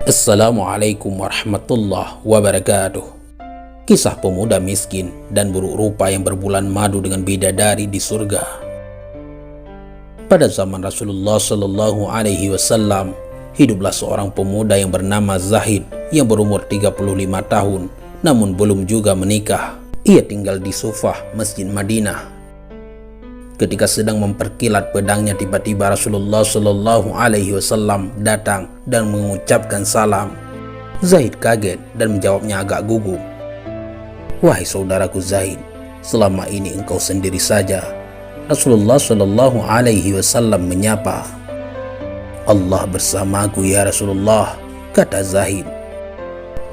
Assalamualaikum warahmatullahi wabarakatuh. Kisah pemuda miskin dan buruk rupa yang berbulan madu dengan bidadari di surga. Pada zaman Rasulullah Shallallahu Alaihi Wasallam, hiduplah seorang pemuda yang bernama Zahid yang berumur 35 tahun, namun belum juga menikah. Ia tinggal di Sufah, Masjid Madinah. Ketika sedang memperkilat pedangnya, tiba-tiba Rasulullah Shallallahu Alaihi Wasallam datang dan mengucapkan salam. Zahid kaget dan menjawabnya agak gugup. "Wahai saudaraku Zahid, selama ini engkau sendiri saja." Rasulullah Shallallahu Alaihi Wasallam menyapa. "Allah bersamaku ya Rasulullah," kata Zahid.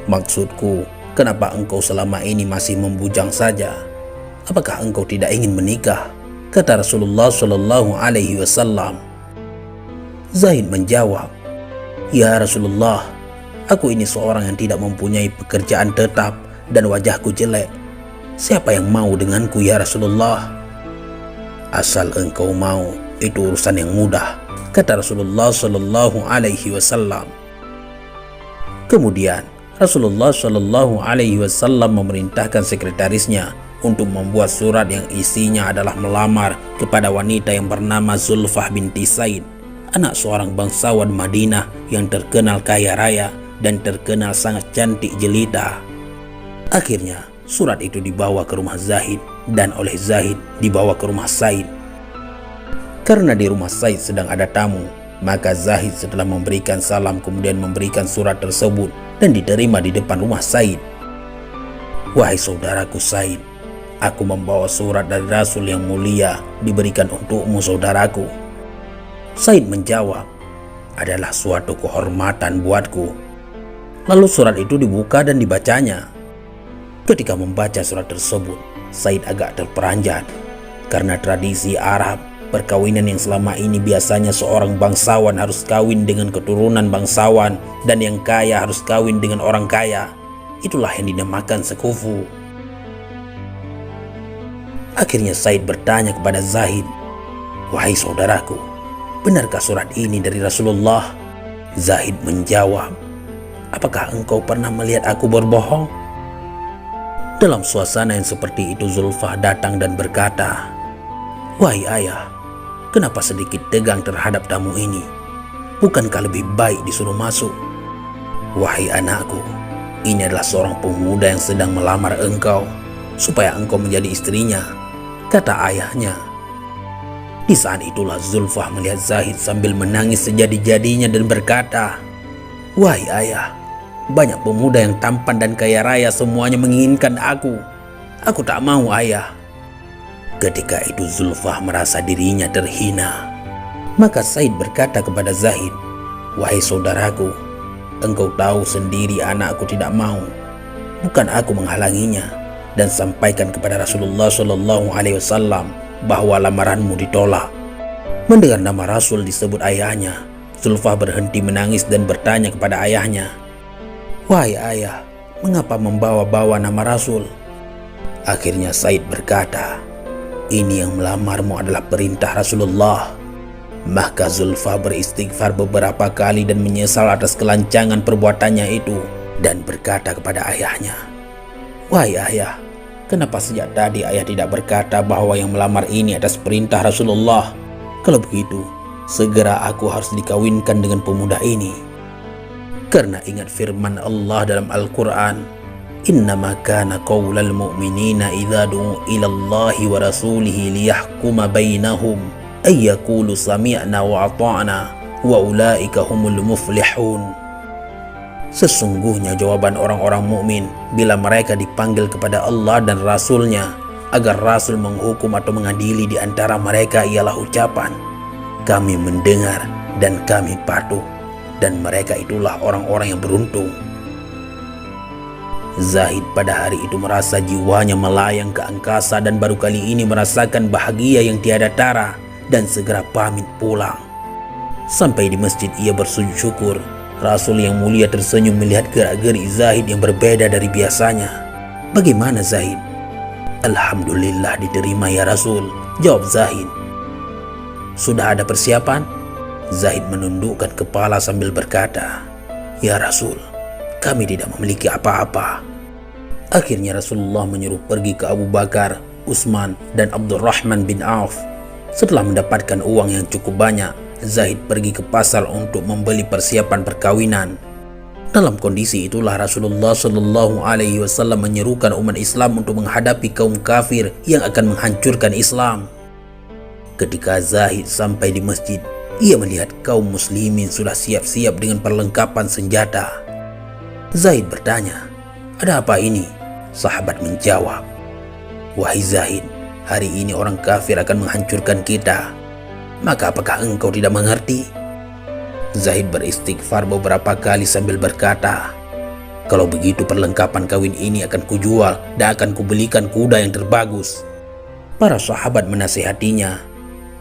"Maksudku, kenapa engkau selama ini masih membujang saja? Apakah engkau tidak ingin menikah?" kata Rasulullah Shallallahu Alaihi Wasallam. Zahid menjawab, "Ya Rasulullah, aku ini seorang yang tidak mempunyai pekerjaan tetap dan wajahku jelek. Siapa yang mau denganku ya Rasulullah?" "Asal engkau mau, itu urusan yang mudah," kata Rasulullah Shallallahu Alaihi Wasallam. Kemudian Rasulullah Shallallahu Alaihi Wasallam memerintahkan sekretarisnya untuk membuat surat yang isinya adalah melamar kepada wanita yang bernama Zulfah binti Said, anak seorang bangsawan Madinah yang terkenal kaya raya dan terkenal sangat cantik jelita. Akhirnya surat itu dibawa ke rumah Zahid dan oleh Zahid dibawa ke rumah Said. Karena di rumah Said sedang ada tamu, maka Zahid setelah memberikan salam kemudian memberikan surat tersebut dan diterima di depan rumah Said. "Wahai saudaraku Said, aku membawa surat dari Rasul yang mulia diberikan untukmu saudaraku." Said menjawab, "Adalah suatu kehormatan buatku." Lalu surat itu dibuka dan dibacanya. Ketika membaca surat tersebut, Said agak terperanjat. Karena tradisi Arab, perkawinan yang selama ini biasanya seorang bangsawan harus kawin dengan keturunan bangsawan dan yang kaya harus kawin dengan orang kaya. Itulah yang dinamakan sekufu. Akhirnya Said bertanya kepada Zahid, "Wahai saudaraku, benarkah surat ini dari Rasulullah?" Zahid menjawab, "Apakah engkau pernah melihat aku berbohong?" Dalam suasana yang seperti itu Zulfah datang dan berkata, "Wahai ayah, kenapa sedikit tegang terhadap tamu ini? Bukankah lebih baik disuruh masuk?" "Wahai anakku, ini adalah seorang pemuda yang sedang melamar engkau supaya engkau menjadi istrinya," kata ayahnya. Di saat itulah Zulfah melihat Zahid sambil menangis sejadi-jadinya dan berkata, "Wahai ayah, banyak pemuda yang tampan dan kaya raya semuanya menginginkan aku. Aku tak mau ayah." Ketika itu Zulfah merasa dirinya terhina. Maka Said berkata kepada Zahid, "Wahai saudaraku, engkau tahu sendiri anakku tidak mau. Bukan aku menghalanginya, dan sampaikan kepada Rasulullah Shallallahu Alaihi Wasallam bahwa lamaranmu ditolak." Mendengar nama Rasul disebut ayahnya, Zulfah berhenti menangis dan bertanya kepada ayahnya, "Wahai ayah, mengapa membawa-bawa nama Rasul?" Akhirnya Said berkata, "Ini yang melamarmu adalah perintah Rasulullah." Maka Zulfah beristighfar beberapa kali dan menyesal atas kelancangan perbuatannya itu dan berkata kepada ayahnya, "Wahai ayah, kenapa sejak tadi ayah tidak berkata bahwa yang melamar ini atas perintah Rasulullah? Kalau begitu, segera aku harus dikawinkan dengan pemuda ini." Karena ingat firman Allah dalam Al-Quran, "Innama kana qaulal mu'minina idza du'u ilallahi wa rasulihi liyahkuma bainahum ay yaqulu sami'na wa ata'na wa ulaika humul muflihun." Sesungguhnya jawaban orang-orang mukmin bila mereka dipanggil kepada Allah dan Rasul-Nya agar Rasul menghukum atau mengadili di antara mereka ialah ucapan, "Kami mendengar dan kami patuh," dan mereka itulah orang-orang yang beruntung. Zahid pada hari itu merasa jiwanya melayang ke angkasa dan baru kali ini merasakan bahagia yang tiada tara dan segera pamit pulang. Sampai di masjid ia bersujud syukur. Rasul yang mulia tersenyum melihat gerak-gerik Zahid yang berbeda dari biasanya. "Bagaimana Zahid?" "Alhamdulillah diterima ya Rasul," jawab Zahid. "Sudah ada persiapan?" Zahid menundukkan kepala sambil berkata, "Ya Rasul, kami tidak memiliki apa-apa." Akhirnya Rasulullah menyuruh pergi ke Abu Bakar, Utsman, dan Abdurrahman bin Auf. Setelah mendapatkan uang yang cukup banyak, Zaid pergi ke pasar untuk membeli persiapan perkawinan. Dalam kondisi itulah Rasulullah Shallallahu Alaihi Wasallam menyerukan umat Islam untuk menghadapi kaum kafir yang akan menghancurkan Islam. Ketika Zaid sampai di masjid, ia melihat kaum muslimin sudah siap-siap dengan perlengkapan senjata. Zaid bertanya, "Ada apa ini?" Sahabat menjawab, "Wahai Zaid, hari ini orang kafir akan menghancurkan kita. Maka apakah engkau tidak mengerti?" Zaid beristighfar beberapa kali sambil berkata, "Kalau begitu perlengkapan kawin ini akan kujual dan akan kubelikan kuda yang terbagus." Para sahabat menasihatinya,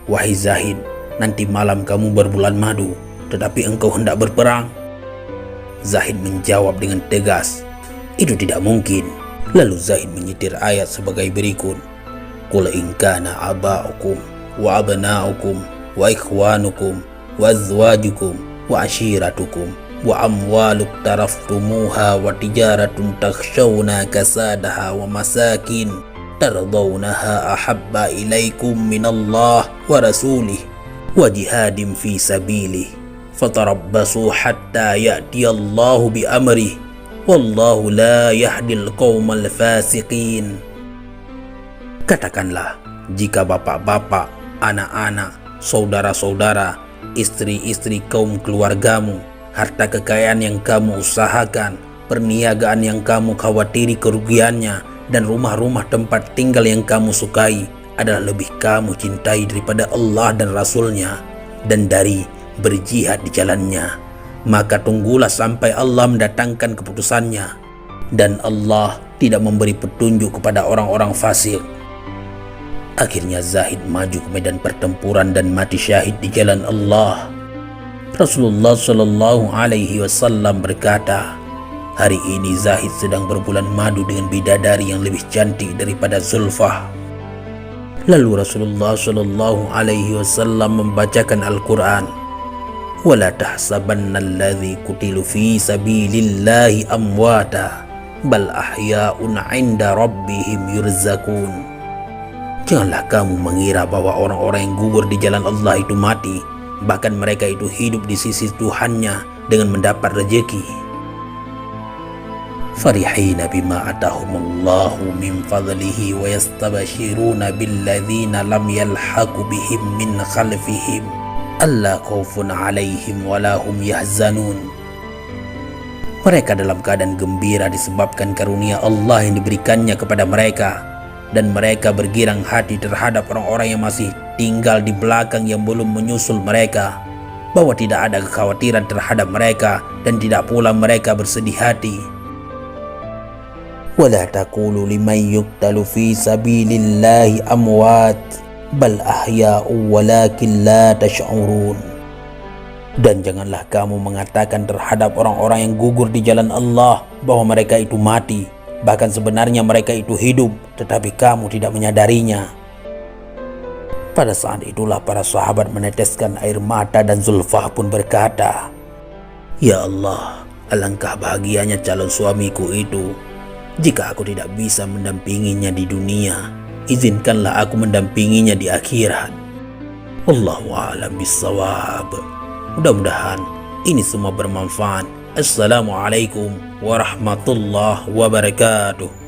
"Wahai Zaid, nanti malam kamu berbulan madu, tetapi engkau hendak berperang." Zaid menjawab dengan tegas, "Itu tidak mungkin." Lalu Zaid menyetir ayat sebagai berikut, "Qul in kana aba'ukum wa abna'ukum wa ikhwanukum wa azwajukum wa ashiratukum wa amwaluk taraftumuha wa tijaratun takhshawna kasadaha wa masakin tardawnaha ahabba ilaikum minallah wa rasulih wa jihadin fi sabilih fatarabbasu hatta ya'tiyallahu bi amrih wallahu la yahdil qaumal fasiqin." Katakanlah, jika bapak-bapak, anak-anak, saudara-saudara, istri-istri kaum keluargamu, harta kekayaan yang kamu usahakan, perniagaan yang kamu khawatiri kerugiannya, dan rumah-rumah tempat tinggal yang kamu sukai adalah lebih kamu cintai daripada Allah dan Rasulnya dan dari berjihad di jalannya, maka tunggulah sampai Allah mendatangkan keputusannya, dan Allah tidak memberi petunjuk kepada orang-orang fasik. Akhirnya Zaid maju ke medan pertempuran dan mati syahid di jalan Allah. Rasulullah Shallallahu Alaihi Wasallam berkata, "Hari ini Zaid sedang berbulan madu dengan bidadari yang lebih cantik daripada Zulfah." Lalu Rasulullah Shallallahu Alaihi Wasallam membacakan Al-Quran, "Wala tahsabanna alladzi qutilu fi sabilillahi amwata bal ahya'un 'inda rabbihim yurzakun." Janganlah kamu mengira bahwa orang-orang yang gugur di jalan Allah itu mati, bahkan mereka itu hidup di sisi Tuhannya dengan mendapat rezeki. Farihina bima atahumullahu min fadlihi wa yastabashiruna billadzina lam yalhaqu bihim min khalfihim alla khaufun alaihim wala hum yahzanun. Mereka dalam keadaan gembira disebabkan karunia Allah yang diberikannya kepada mereka, dan mereka bergirang hati terhadap orang-orang yang masih tinggal di belakang yang belum menyusul mereka, bahwa tidak ada kekhawatiran terhadap mereka dan tidak pula mereka bersedih hati. "Wala taqulu liman yuqtalu fi sabilillahi amwat bal ahya'u walakin la tash'urun." Dan janganlah kamu mengatakan terhadap orang-orang yang gugur di jalan Allah bahwa mereka itu mati, bahkan sebenarnya mereka itu hidup, tetapi kamu tidak menyadarinya. Pada saat itulah para sahabat meneteskan air mata dan Zulfah pun berkata, "Ya Allah, alangkah bahagianya calon suamiku itu. Jika aku tidak bisa mendampinginya di dunia, izinkanlah aku mendampinginya di akhirat." Wallahu a'lam bissawab. Mudah-mudahan ini semua bermanfaat. Assalamualaikum warahmatullahi wabarakatuh.